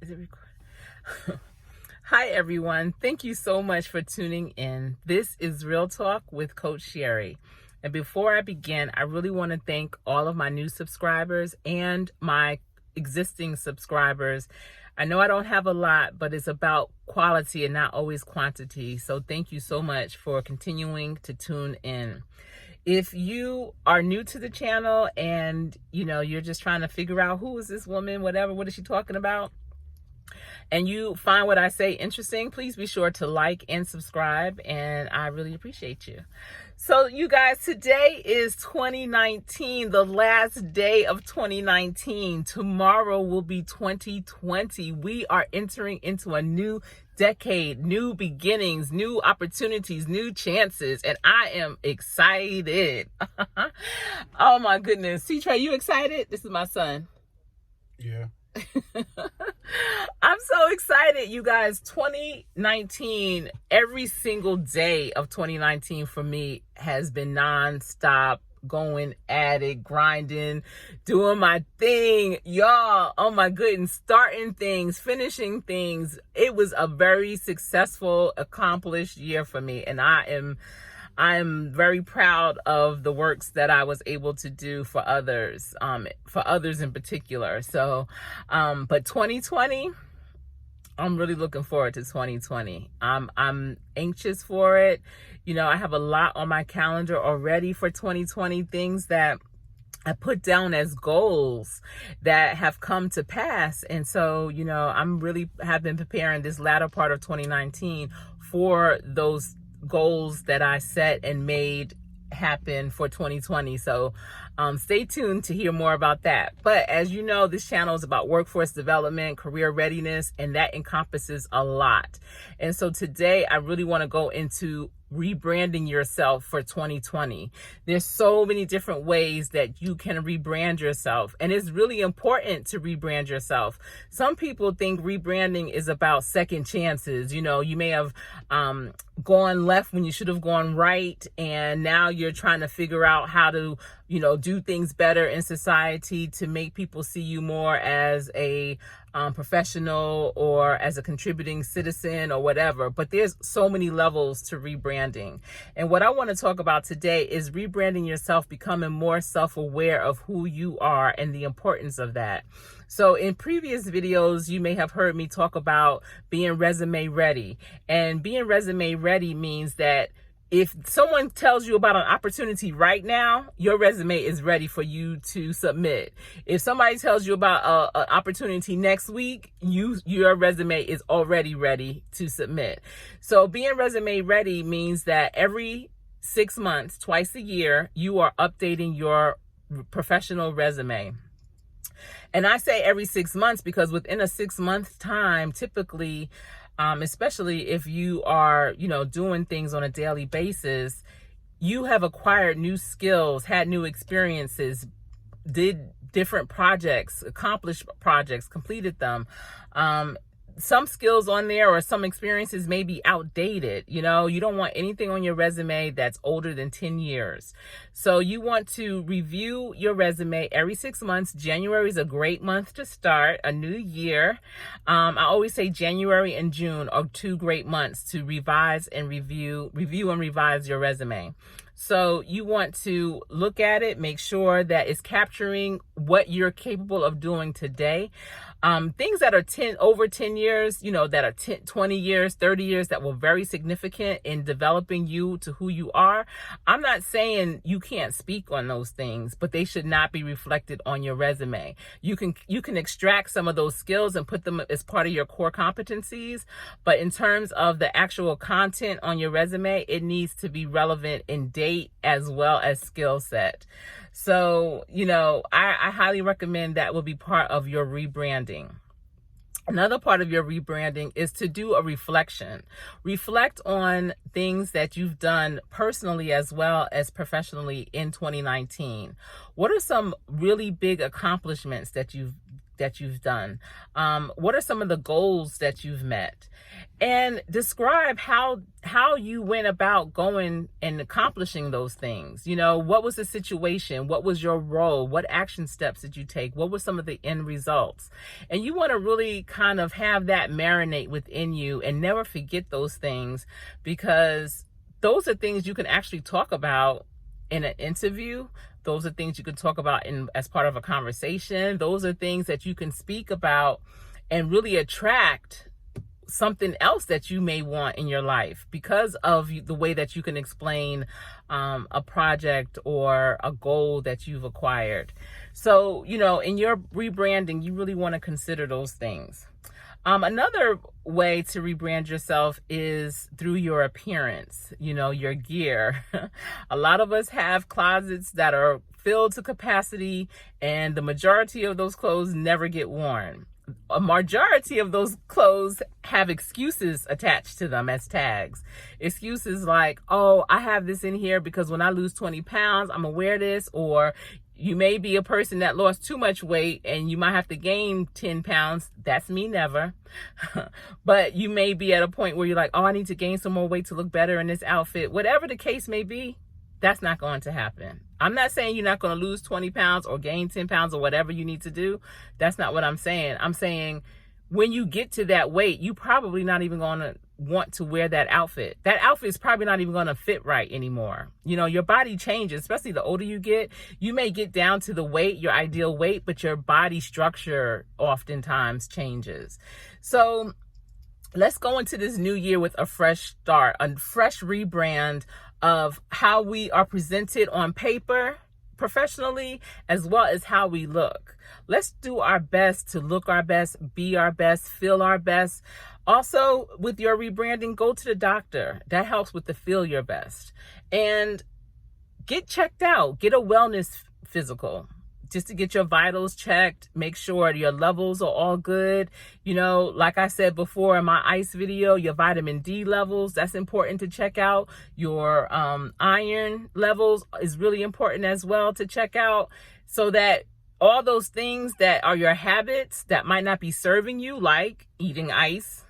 Is it recording? Hi, everyone. Thank you so much for tuning in. This is Real Talk with Coach Sherry. And before I begin, I really want to thank all of my new subscribers and my existing subscribers. I know I don't have a lot, but it's about quality and not always quantity. So thank you so much for continuing to tune in. If you are new to the channel and you're just trying to figure out who is this woman, whatever, what is she talking about, and you find what I say interesting, please be sure to like and subscribe, and I really appreciate you. So you guys, today is 2019, the last day of 2019. Tomorrow will be 2020. We are entering into a new decade, new beginnings, new opportunities, new chances, and I am excited. Oh my goodness. C-Trey, you excited? This is my son. Yeah. I'm so excited, you guys. 2019, every single day of 2019 for me has been nonstop, going at it, grinding, doing my thing, y'all. Oh my goodness, starting things, finishing things. It was a very successful, accomplished year for me, and I'm very proud of the works that I was able to do for others in particular. So, but 2020, I'm really looking forward to 2020. I'm anxious for it. I have a lot on my calendar already for 2020, things that I put down as goals that have come to pass. And so, I'm really have been preparing this latter part of 2019 for those goals that I set and made happen for 2020. So stay tuned to hear more about that. But as you know, this channel is about workforce development, career readiness, and that encompasses a lot. And so today I really want to go into rebranding yourself for 2020. There's so many different ways that you can rebrand yourself, and it's really important to rebrand yourself. Some people think rebranding is about second chances. You may have gone left when you should have gone right, and now you're trying to figure out how to do things better in society to make people see you more as a professional or as a contributing citizen or whatever. But there's so many levels to rebranding. And what I want to talk about today is rebranding yourself, becoming more self-aware of who you are and the importance of that. So in previous videos, you may have heard me talk about being resume ready. And being resume ready means that if someone tells you about an opportunity right now, your resume is ready for you to submit. If somebody tells you about an opportunity next week, your resume is already ready to submit. So being resume ready means that every 6 months, twice a year, you are updating your professional resume. And I say every 6 months because within a 6-month time, typically, especially if you are, doing things on a daily basis, you have acquired new skills, had new experiences, did different projects, accomplished projects, completed them. Some skills on there or some experiences may be outdated. You don't want anything on your resume that's older than 10 years. So you want to review your resume every 6 months. January is a great month to start a new year. I always say January and June are 2 great months to revise and review and revise your resume. So you want to look at it, make sure that it's capturing what you're capable of doing today. Things that are over 10 years, that are 10, 20 years, 30 years, that were very significant in developing you to who you are. I'm not saying you can't speak on those things, but they should not be reflected on your resume. You can extract some of those skills and put them as part of your core competencies. But in terms of the actual content on your resume, it needs to be relevant in date as well as skill set. So, I highly recommend that will be part of your rebranding. Another part of your rebranding is to do a reflection. Reflect on things that you've done personally as well as professionally in 2019. What are some really big accomplishments that you've that you've done? What are some of the goals that you've met? And describe how you went about going and accomplishing those things. You know, what was the situation? What was your role? What action steps did you take? What were some of the end results? And you want to really kind of have that marinate within you and never forget those things, because those are things you can actually talk about in an interview. Those are things you can talk about as part of a conversation. Those are things that you can speak about and really attract something else that you may want in your life because of the way that you can explain a project or a goal that you've acquired. So, you know, in your rebranding, you really want to consider those things. Another way to rebrand yourself is through your appearance, you know, your gear. A lot of us have closets that are filled to capacity, and the majority of those clothes never get worn. A majority of those clothes have excuses attached to them as tags. Excuses like, oh, I have this in here because when I lose 20 pounds, I'm gonna wear this. Or you may be a person that lost too much weight and you might have to gain 10 pounds. That's me, never. But you may be at a point where you're like, oh, I need to gain some more weight to look better in this outfit. Whatever the case may be, that's not going to happen. I'm not saying you're not going to lose 20 pounds or gain 10 pounds or whatever you need to do. That's not what I'm saying. I'm saying when you get to that weight, you probably not even going to want to wear that outfit. That outfit is probably not even going to fit right anymore. You know, your body changes, especially the older you get. You may get down to the weight, your ideal weight, but your body structure oftentimes changes. So let's go into this new year with a fresh start, a fresh rebrand of how we are presented on paper professionally, as well as how we look. Let's do our best to look our best, be our best, feel our best. Also, with your rebranding, go to the doctor. That helps with the feel your best. And get checked out. Get a wellness physical, just to get your vitals checked, make sure your levels are all good. You know, like I said before in my ICE video, your vitamin D levels, that's important to check out. Your iron levels is really important as well to check out, so that all those things that are your habits that might not be serving you, like eating ice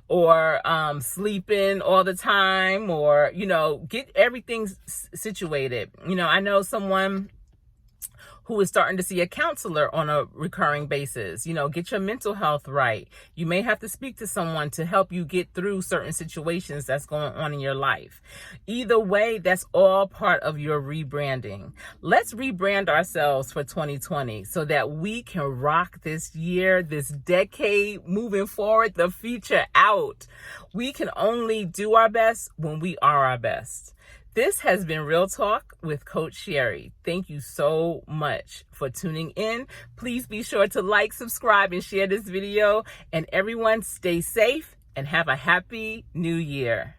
or sleeping all the time, or, you know, get everything situated. You know, I know someone who is starting to see a counselor on a recurring basis. You know, get your mental health right. You may have to speak to someone to help you get through certain situations that's going on in your life. Either way, that's all part of your rebranding. Let's rebrand ourselves for 2020 so that we can rock this year, this decade, moving forward, the future out. We can only do our best when we are our best. This has been Real Talk with Coach Sherry. Thank you so much for tuning in. Please be sure to like, subscribe, and share this video. And everyone, stay safe and have a happy new year.